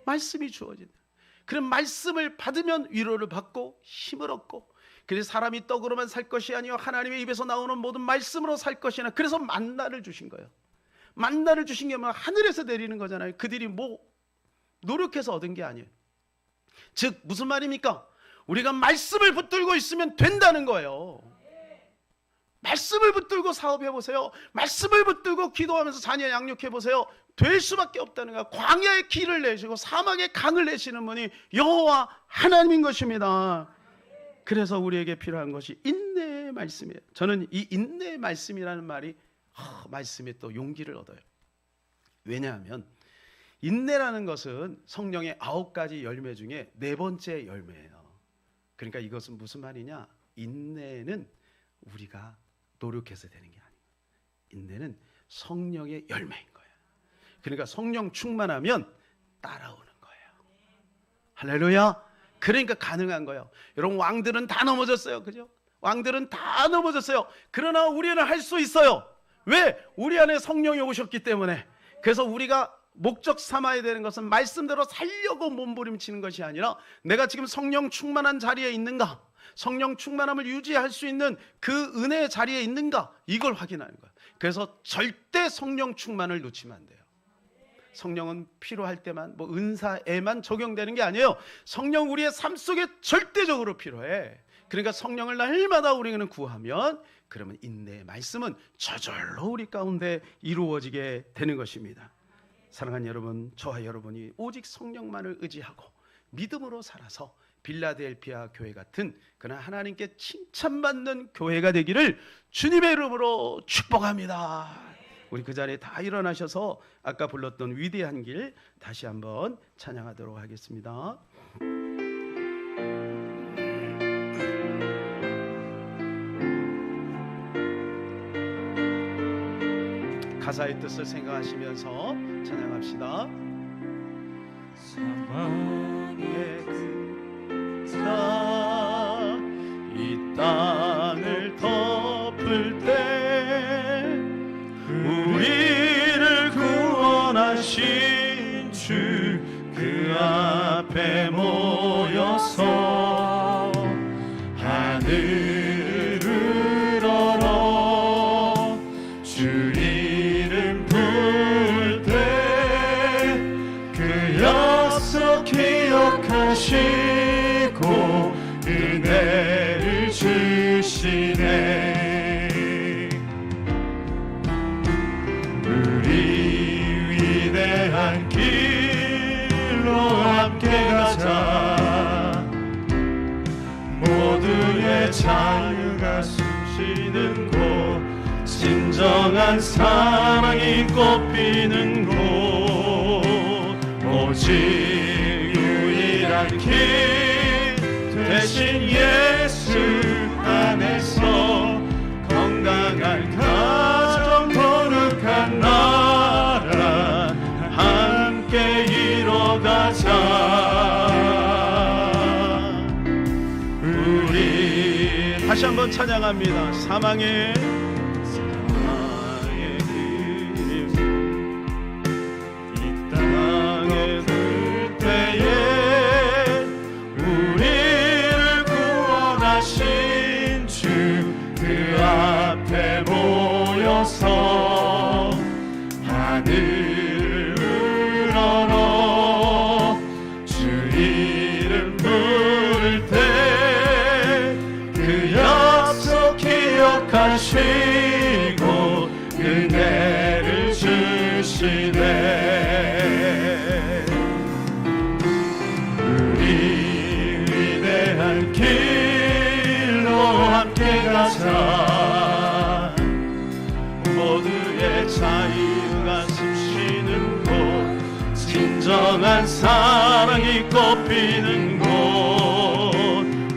말씀이 주어지는 거예요. 그런 말씀을 받으면 위로를 받고 힘을 얻고, 그래서 사람이 떡으로만 살 것이 아니요 하나님의 입에서 나오는 모든 말씀으로 살 것이나. 그래서 만나를 주신 거예요. 만나를 주신 게 뭐 하늘에서 내리는 거잖아요. 그들이 뭐 노력해서 얻은 게 아니에요. 즉 무슨 말입니까? 우리가 말씀을 붙들고 있으면 된다는 거예요. 말씀을 붙들고 사업해보세요. 말씀을 붙들고 기도하면서 자녀 양육해보세요. 될 수밖에 없다는 거예요. 광야의 길을 내시고 사막의 강을 내시는 분이 여호와 하나님인 것입니다. 그래서 우리에게 필요한 것이 인내의 말씀이에요. 저는 이 인내의 말씀이라는 말이 말씀에 또 용기를 얻어요. 왜냐하면 인내라는 것은 성령의 9가지 열매 중에 4번째 열매예요. 그러니까 이것은 무슨 말이냐? 인내는 우리가 노력해서 되는 게 아니에요. 인내는 성령의 열매인 거예요. 그러니까 성령 충만하면 따라오는 거예요. 할렐루야. 그러니까 가능한 거예요. 여러분, 왕들은 다 넘어졌어요. 그죠? 왕들은 다 넘어졌어요. 그러나 우리는 할 수 있어요. 왜? 우리 안에 성령이 오셨기 때문에. 그래서 우리가 목적 삼아야 되는 것은 말씀대로 살려고 몸부림치는 것이 아니라 내가 지금 성령 충만한 자리에 있는가, 성령 충만함을 유지할 수 있는 그 은혜의 자리에 있는가, 이걸 확인하는 거예요. 그래서 절대 성령 충만을 놓치면 안 돼요. 성령은 필요할 때만, 뭐 은사에만 적용되는 게 아니에요. 성령 우리의 삶 속에 절대적으로 필요해. 그러니까 성령을 날마다 우리는 구하면, 그러면 인내의 말씀은 저절로 우리 가운데 이루어지게 되는 것입니다. 사랑하는 여러분, 저와 여러분이 오직 성령만을 의지하고 믿음으로 살아서 빌라델피아 교회 같은 그러나 하나님께 칭찬받는 교회가 되기를 주님의 이름으로 축복합니다. 우리 그 자리에 다 일어나셔서 아까 불렀던 위대한 길 다시 한번 찬양하도록 하겠습니다. 가사의 뜻을 생각하시면서 찬양합시다. 사망의 그자 이 땅을 덮을 때 우리를 구원하신 주 그 앞에 모여서 하늘을 우러러 주 이름 부를 때 그 약속 기억하시고 은혜를 주시네. 우리 위대한 길로 함께 가자. 모두의 자유가 숨쉬는 곳, 진정한 사랑이 꽃피는 곳, 오직 유일한 길 대신 예수 안에서 건강한 가정, 거룩한 나라 함께 이뤄가자. 우리 다시 한번 찬양합니다. 사망의 앞에 모여서 하늘을 우러러 주 이름 부를 때 그 약속 기억하시고 은혜를 주시네. 우리 위대한 길로 함께 가자. 모두의 자유가 숨쉬는 곳, 진정한 사랑이 꽃피는 곳,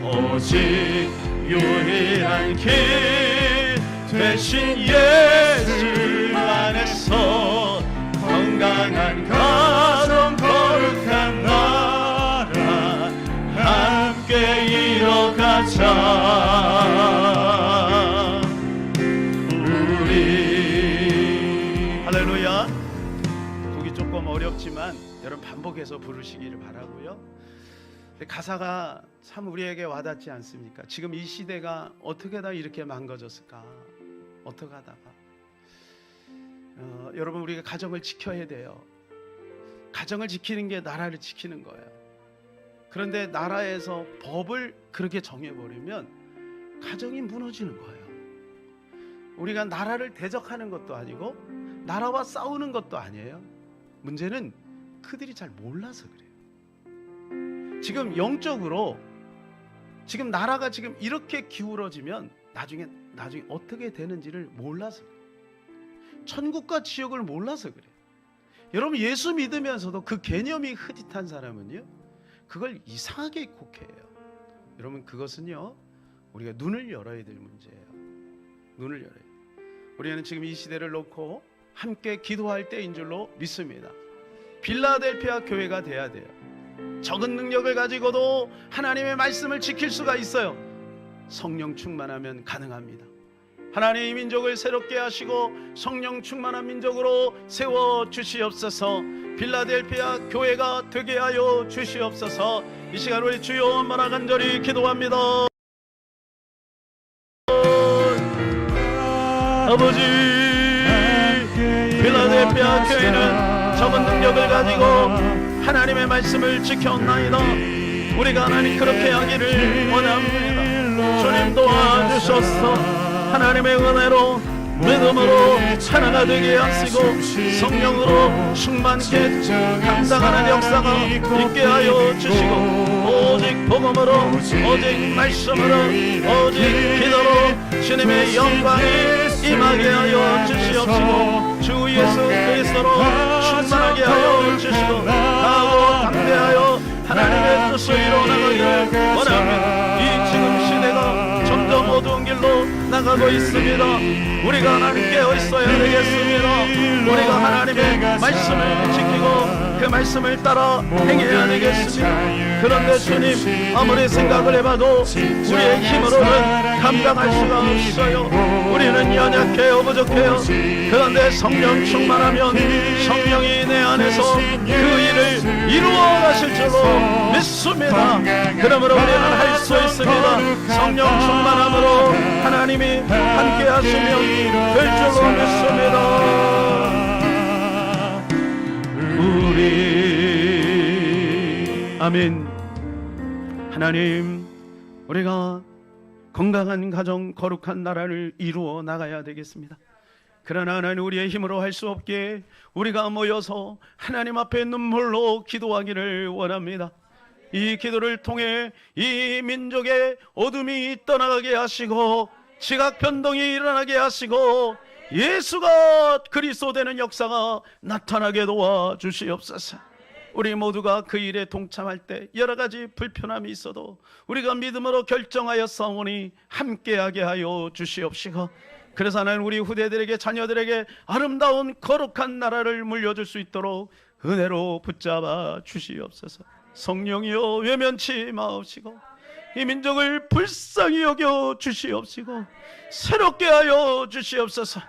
오직 유일한 길 대신 예수 안에서 건강한 가정, 거룩한 나라 함께 이뤄가자. 할렐루야. 곡이 조금 어렵지만 여러분 반복해서 부르시기를 바라고요. 가사가 참 우리에게 와닿지 않습니까? 지금 이 시대가 어떻게 다 이렇게 망가졌을까? 어떻게 하다가 여러분, 우리가 가정을 지켜야 돼요. 가정을 지키는 게 나라를 지키는 거예요. 그런데 나라에서 법을 그렇게 정해버리면 가정이 무너지는 거예요. 우리가 나라를 대적하는 것도 아니고 나라와 싸우는 것도 아니에요. 문제는 그들이 잘 몰라서 그래요. 지금 영적으로 지금 나라가 지금 이렇게 기울어지면 나중에 어떻게 되는지를 몰라서 그래요. 천국과 지옥을 몰라서 그래요. 여러분, 예수 믿으면서도 그 개념이 흐릿한 사람은요, 그걸 이상하게 곡해해요. 여러분, 그것은요, 우리가 눈을 열어야 될 문제예요. 눈을 열어야 돼요. 우리는 지금 이 시대를 놓고 함께 기도할 때인 줄로 믿습니다. 빌라델피아 교회가 돼야 돼요. 적은 능력을 가지고도 하나님의 말씀을 지킬 수가 있어요. 성령 충만하면 가능합니다. 하나님 이 민족을 새롭게 하시고 성령 충만한 민족으로 세워주시옵소서. 빌라델피아 교회가 되게 하여 주시옵소서. 이 시간 우리 주여 원만하 간절히 기도합니다. 아버지, 빌라델피아 교회는 적은 능력을 가지고 하나님의 말씀을 지켰나이다. 우리가 하나님 그렇게 하기를 원합니다. 주님 도와주셔서 하나님의 은혜로 믿음으로 하나가 되게 하시고 성령으로 충만케 감당하는 역사가 있게 하여 주시고, 오직 복음으로, 오직 말씀으로, 오직 기도로 주님의 영광이 임하게 하여 주시옵시고, 주 예수 그리스도로 충만하게 하여 주시고, 강하고 담대하여 하나님의 뜻을 이루어나가기를 원합니다. 이 지금 시대가 점점 어두운 길로 나가고 있습니다. 우리가 하나님 깨어 있어야 되겠습니다. 우리가 하나님의 말씀을 지키고 그 말씀을 따라 행해야 되겠습니다. 그런데 주님, 아무리 생각을 해봐도 우리의 힘으로는 감당할 수가 없어요. 우리는 연약해요, 부족해요. 그런데 성령 충만하면 성령이 내 안에서 그 일을 이루어 가실 줄로 믿습니다. 그러므로 우리는 할 수 있습니다. 성령 충만함으로 하나님이 함께 하시면 될 줄로 믿습니다. 아멘. 하나님, 우리가 건강한 가정, 거룩한 나라를 이루어 나가야 되겠습니다. 그러나 하나님, 우리의 힘으로 할 수 없기에 우리가 모여서 하나님 앞에 눈물로 기도하기를 원합니다. 이 기도를 통해 이 민족의 어둠이 떠나가게 하시고 지각 변동이 일어나게 하시고 예수가 그리스도 되는 역사가 나타나게 도와주시옵소서. 우리 모두가 그 일에 동참할 때 여러 가지 불편함이 있어도 우리가 믿음으로 결정하여 싸우니 함께하게 하여 주시옵시고, 그래서 하나님 우리 후대들에게, 자녀들에게 아름다운 거룩한 나라를 물려줄 수 있도록 은혜로 붙잡아 주시옵소서. 성령이여 외면치 마옵시고 이 민족을 불쌍히 여겨 주시옵시고 새롭게 하여 주시옵소서.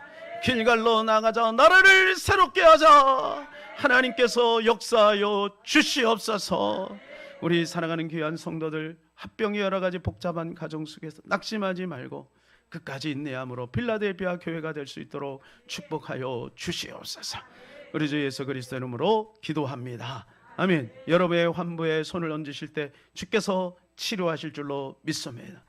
길갈로 나가자, 나라를 새롭게 하자. 하나님께서 역사하여 주시옵소서. 우리 사랑하는 귀한 성도들, 합병의 여러 가지 복잡한 가정 속에서 낙심하지 말고 끝까지 인내함으로 빌라델피아 교회가 될 수 있도록 축복하여 주시옵소서. 우리 주 예수 그리스도 이름으로 기도합니다. 아멘. 여러분의 환부에 손을 얹으실 때 주께서 치료하실 줄로 믿습니다.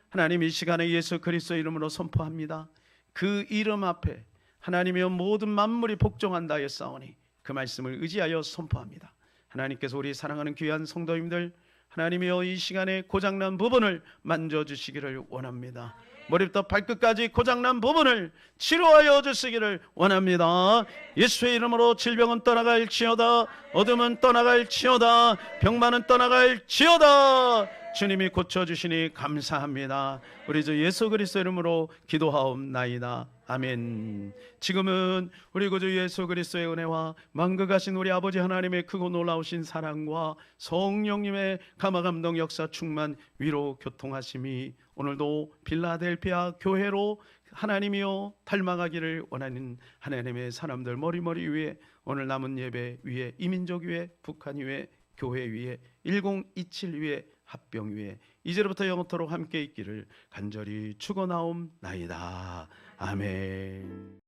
하나님, 이 시간에 예수 그리스도 이름으로 선포합니다. 그 이름 앞에 하나님이여 모든 만물이 복종한다 하였사오니 그 말씀을 의지하여 선포합니다. 하나님께서 우리 사랑하는 귀한 성도님들, 하나님이여 이 시간에 고장난 부분을 만져주시기를 원합니다. 머리부터 발끝까지 고장난 부분을 치료하여 주시기를 원합니다. 예수의 이름으로 질병은 떠나갈지어다, 어둠은 떠나갈지어다, 병만은 떠나갈지어다. 주님이 고쳐주시니 감사합니다. 우리 주 예수 그리스도 이름으로 기도하옵나이다. 아멘. 지금은 우리 구주 예수 그리스도의 은혜와 만극하신 우리 아버지 하나님의 크고 놀라우신 사랑과 성령님의 감화감동 역사 충만 위로 교통하심이 오늘도 빌라델피아 교회로 하나님이여 닮아가기를 원하는 하나님의 사람들 머리머리 위에, 오늘 남은 예배 위에, 이민족 위에, 북한 위에, 교회 위에, 1027 위에, 합병 위에 이제로부터 영원토록 함께 있기를 간절히 축원하옵나이다. 아멘.